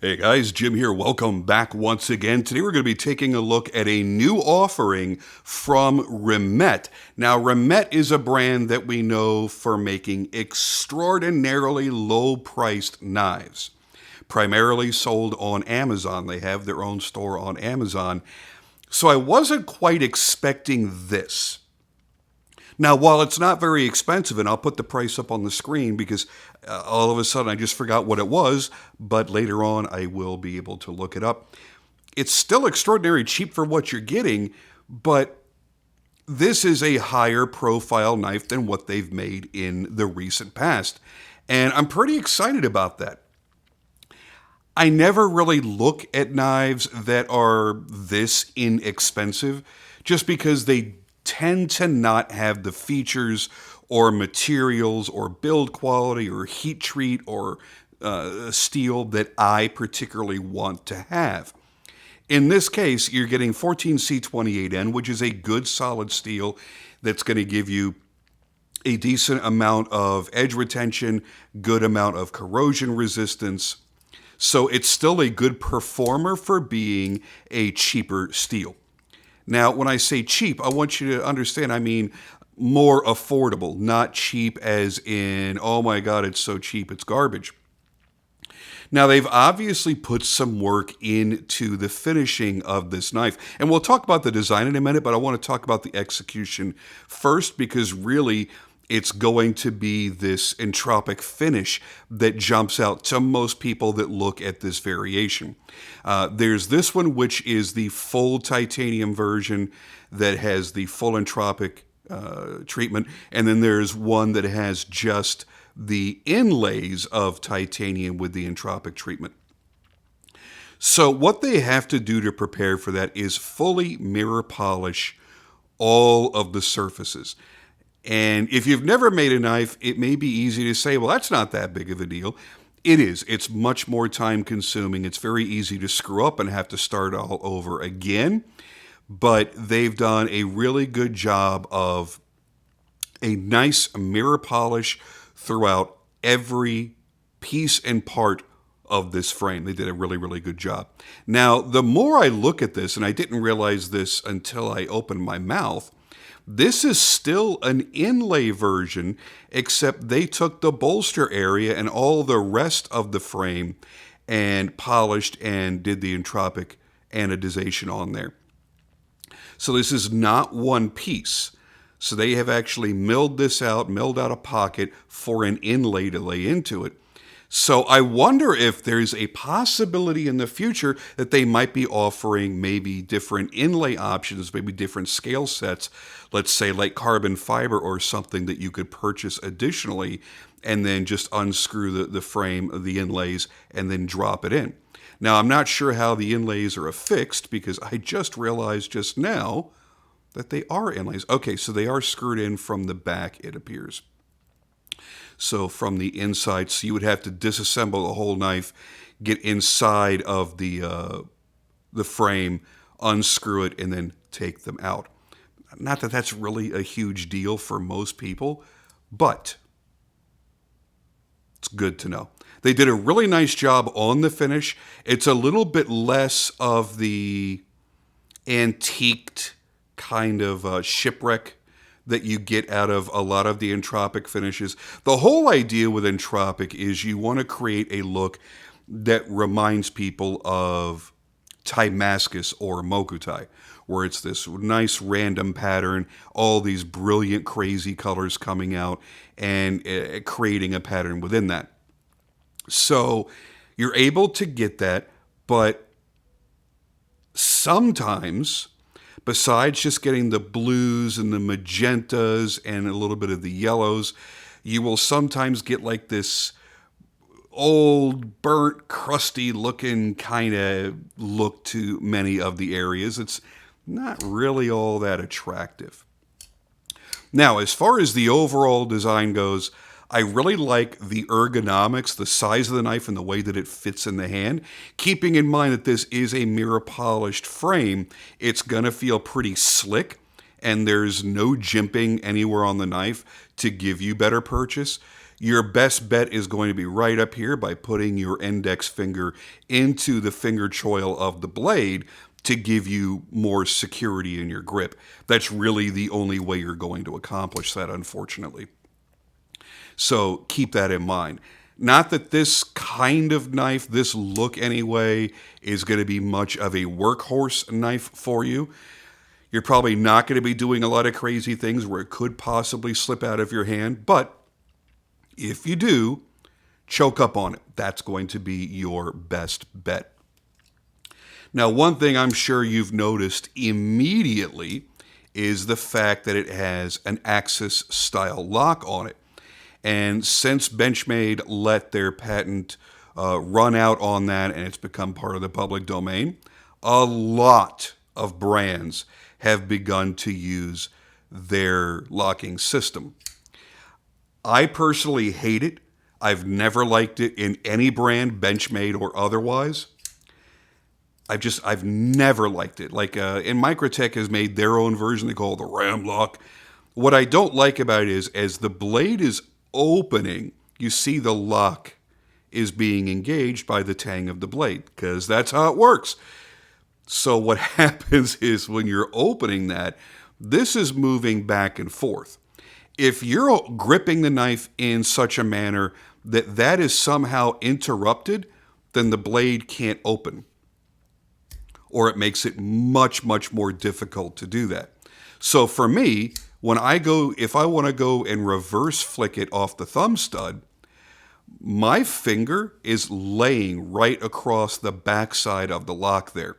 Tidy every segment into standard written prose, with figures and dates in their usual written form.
Hey guys, Jim here. Welcome back once again. Today we're going to be taking a look at a new offering from Remette. Now, Remette is a brand that we know for making extraordinarily low-priced knives. Primarily sold on Amazon. They have their own store on Amazon. So I wasn't quite expecting this. Now, while it's not very expensive, and I'll put the price up on the screen because all of a sudden I just forgot what it was, but later on I will be able to look it up. It's still extraordinarily cheap for what you're getting, but this is a higher profile knife than what they've made in the recent past. And I'm pretty excited about that. I never really look at knives that are this inexpensive just because they tend to not have the features or materials or build quality or heat treat or steel that I particularly want to have. In this case, you're getting 14C28N, which is a good solid steel that's going to give you a decent amount of edge retention, good amount of corrosion resistance. So it's still a good performer for being a cheaper steel. Now, when I say cheap, I want you to understand I mean more affordable, not cheap as in, oh my God, it's so cheap, it's garbage. Now, they've obviously put some work into the finishing of this knife. And we'll talk about the design in a minute, but I want to talk about the execution first because really it's going to be this entropic finish that jumps out to most people that look at this variation. There's this one, which is the full titanium version that has the full entropic treatment. And then there's one that has just the inlays of titanium with the entropic treatment. So what they have to do to prepare for that is fully mirror polish all of the surfaces. And if you've never made a knife, it may be easy to say, well, that's not that big of a deal. It is. It's much more time consuming. It's very easy to screw up and have to start all over again. But they've done a really good job of a nice mirror polish throughout every piece and part of this frame. They did a really, really good job. Now, the more I look at this, and I didn't realize this until I opened my mouth, this is still an inlay version, except they took the bolster area and all the rest of the frame and polished and did the entropic anodization on there. So this is not one piece. So they have actually milled this out, milled out a pocket for an inlay to lay into it. So I wonder if there's a possibility in the future that they might be offering maybe different inlay options, maybe different scale sets, let's say like carbon fiber or something that you could purchase additionally and then just unscrew the frame of the inlays and then drop it in. Now, I'm not sure how the inlays are affixed because I just realized just now that they are inlays. Okay, so they are screwed in from the back, it appears. So from the inside, so you would have to disassemble the whole knife, get inside of the frame, unscrew it, and then take them out. Not that that's really a huge deal for most people, but it's good to know. They did a really nice job on the finish. It's a little bit less of the antiqued kind of shipwreck that you get out of a lot of the entropic finishes. The whole idea with entropic is you want to create a look that reminds people of Timascus or Mokutai, where it's this nice random pattern, all these brilliant, crazy colors coming out and creating a pattern within that. So you're able to get that, but sometimes, besides just getting the blues and the magentas and a little bit of the yellows, you will sometimes get like this old, burnt, crusty looking kind of look to many of the areas. It's not really all that attractive. Now, as far as the overall design goes, I really like the ergonomics, the size of the knife, and the way that it fits in the hand. Keeping in mind that this is a mirror polished frame, it's going to feel pretty slick, and there's no jimping anywhere on the knife to give you better purchase. Your best bet is going to be right up here by putting your index finger into the finger choil of the blade to give you more security in your grip. That's really the only way you're going to accomplish that, unfortunately. So keep that in mind. Not that this kind of knife, this look anyway, is going to be much of a workhorse knife for you. You're probably not going to be doing a lot of crazy things where it could possibly slip out of your hand, but if you do, choke up on it. That's going to be your best bet. Now, one thing I'm sure you've noticed immediately is the fact that it has an Axis style lock on it. And since Benchmade let their patent run out on that and it's become part of the public domain, a lot of brands have begun to use their locking system. I personally hate it. I've never liked it in any brand, Benchmade or otherwise. I've never liked it. And Microtech has made their own version they call the Ram Lock. What I don't like about it is as the blade is opening, you see the lock is being engaged by the tang of the blade, because that's how it works. So what happens is when you're opening that, this is moving back and forth. If you're gripping the knife in such a manner that that is somehow interrupted, then the blade can't open. Or it makes it much, much more difficult to do that. So for me, if I want to go and reverse flick it off the thumb stud, my finger is laying right across the backside of the lock there.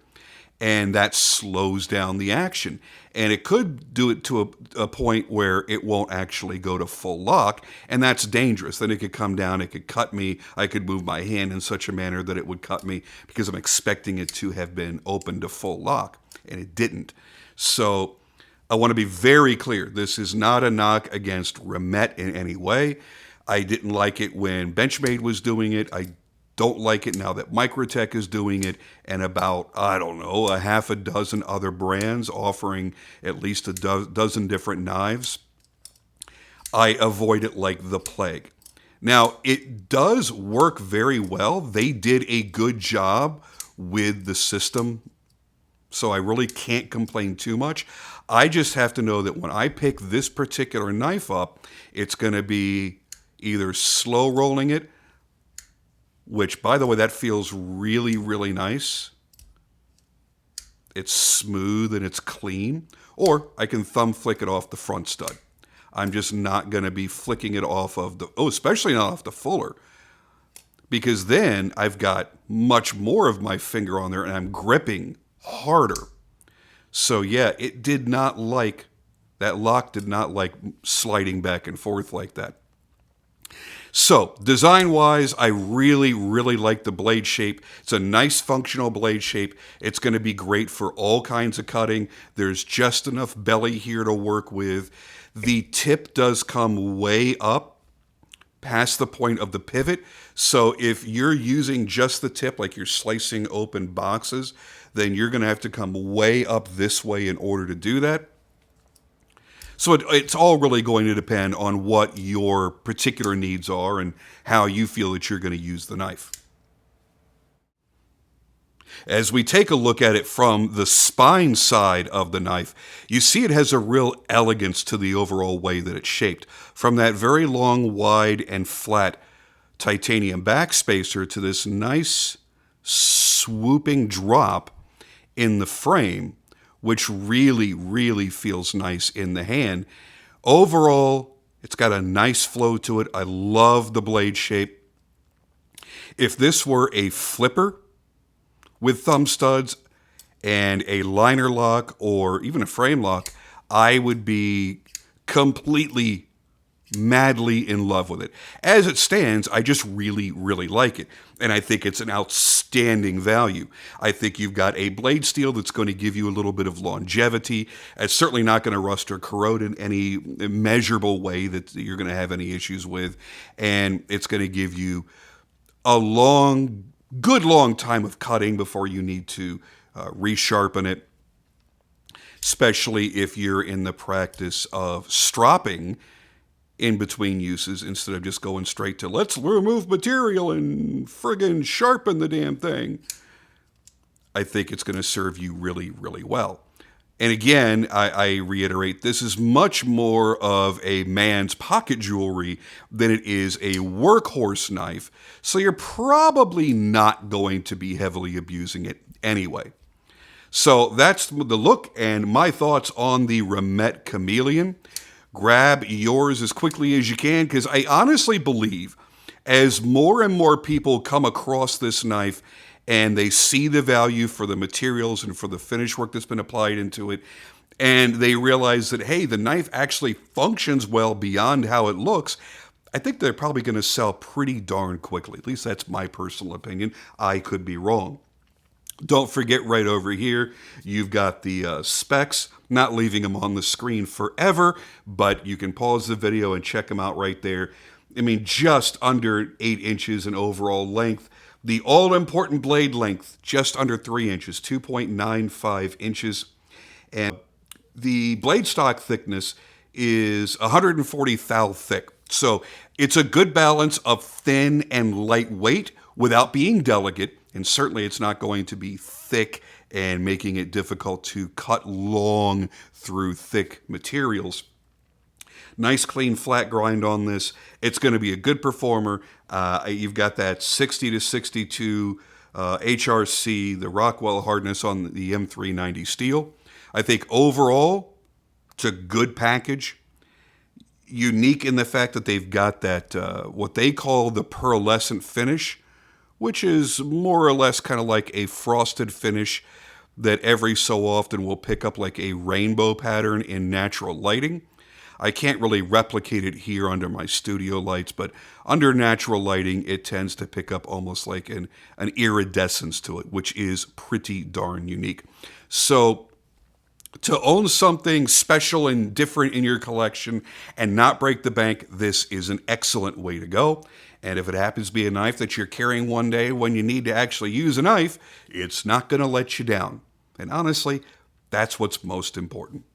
And that slows down the action. And it could do it to a point where it won't actually go to full lock, and that's dangerous. Then it could come down, it could cut me, I could move my hand in such a manner that it would cut me because I'm expecting it to have been opened to full lock, and it didn't. So I want to be very clear. This is not a knock against Remette in any way. I didn't like it when Benchmade was doing it. I don't like it now that Microtech is doing it, and about, a half a dozen other brands offering at least a dozen different knives. I avoid it like the plague. Now, it does work very well. They did a good job with the system, so I really can't complain too much. I just have to know that when I pick this particular knife up, it's going to be either slow rolling it, which, by the way, that feels really, really nice. It's smooth and it's clean. Or I can thumb flick it off the front stud. I'm just not going to be flicking it off of especially not off the fuller. Because then I've got much more of my finger on there and I'm gripping harder. So yeah, that lock did not like sliding back and forth like that. So, design-wise, I really, really like the blade shape. It's a nice functional blade shape. It's going to be great for all kinds of cutting. There's just enough belly here to work with. The tip does come way up past the point of the pivot. So if you're using just the tip, like you're slicing open boxes, then you're going to have to come way up this way in order to do that. So it's all really going to depend on what your particular needs are and how you feel that you're going to use the knife. As we take a look at it from the spine side of the knife, you see it has a real elegance to the overall way that it's shaped. From that very long, wide, and flat titanium backspacer to this nice swooping drop in the frame, which really, really feels nice in the hand. Overall, it's got a nice flow to it. I love the blade shape. If this were a flipper with thumb studs and a liner lock or even a frame lock, I would be completely madly in love with it. As it stands, I just really, really like it. And I think it's an outstanding value. I think you've got a blade steel that's going to give you a little bit of longevity. It's certainly not going to rust or corrode in any measurable way that you're going to have any issues with. And it's going to give you a good long time of cutting before you need to resharpen it, especially if you're in the practice of stropping in between uses instead of just going straight to let's remove material and friggin' sharpen the damn thing. I think it's going to serve you really, really well. And again, I reiterate, this is much more of a man's pocket jewelry than it is a workhorse knife. So you're probably not going to be heavily abusing it anyway. So that's the look and my thoughts on the Remette Chameleon. Grab yours as quickly as you can, because I honestly believe as more and more people come across this knife and they see the value for the materials and for the finish work that's been applied into it, and they realize that, hey, the knife actually functions well beyond how it looks, I think they're probably going to sell pretty darn quickly. At least that's my personal opinion. I could be wrong. Don't forget, right over here, you've got the specs. Not leaving them on the screen forever, but you can pause the video and check them out right there. I mean, just under 8 inches in overall length. The all-important blade length, just under 3 inches, 2.95 inches. And the blade stock thickness is 140 thou thick. So it's a good balance of thin and lightweight without being delicate. And certainly it's not going to be thick and making it difficult to cut long through thick materials. Nice, clean, flat grind on this. It's going to be a good performer. You've got that 60 to 62 HRC, the Rockwell hardness on the M390 steel. I think overall, it's a good package. Unique in the fact that they've got that, what they call the pearlescent finish, which is more or less kind of like a frosted finish that every so often will pick up like a rainbow pattern in natural lighting. I can't really replicate it here under my studio lights, but under natural lighting, it tends to pick up almost like an iridescence to it, which is pretty darn unique. So to own something special and different in your collection and not break the bank, this is an excellent way to go. And if it happens to be a knife that you're carrying one day when you need to actually use a knife, it's not going to let you down. And honestly, that's what's most important.